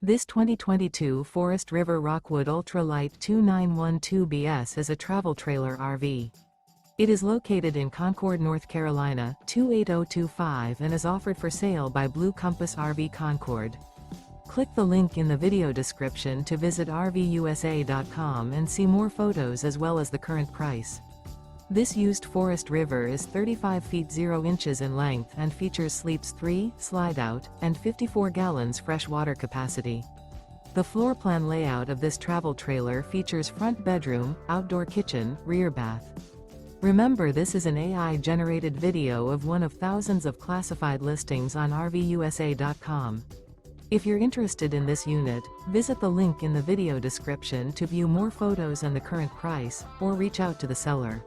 This 2022 Forest River Rockwood Ultra Lite 2912BS is a travel trailer RV. It is located in Concord, North Carolina, 28025 and is offered for sale by Blue Compass RV Concord. Click the link in the video description to visit RVUSA.com and see more photos as well as the current price. This used Forest River is 35 feet 0 inches in length and features sleeps 3, Slideout, and 54 gallons fresh water capacity. The floor plan layout of this travel trailer features front bedroom, outdoor kitchen, rear bath. Remember, this is an AI-generated video of one of thousands of classified listings on RVUSA.com. If you're interested in this unit, visit the link in the video description to view more photos and the current price, or reach out to the seller.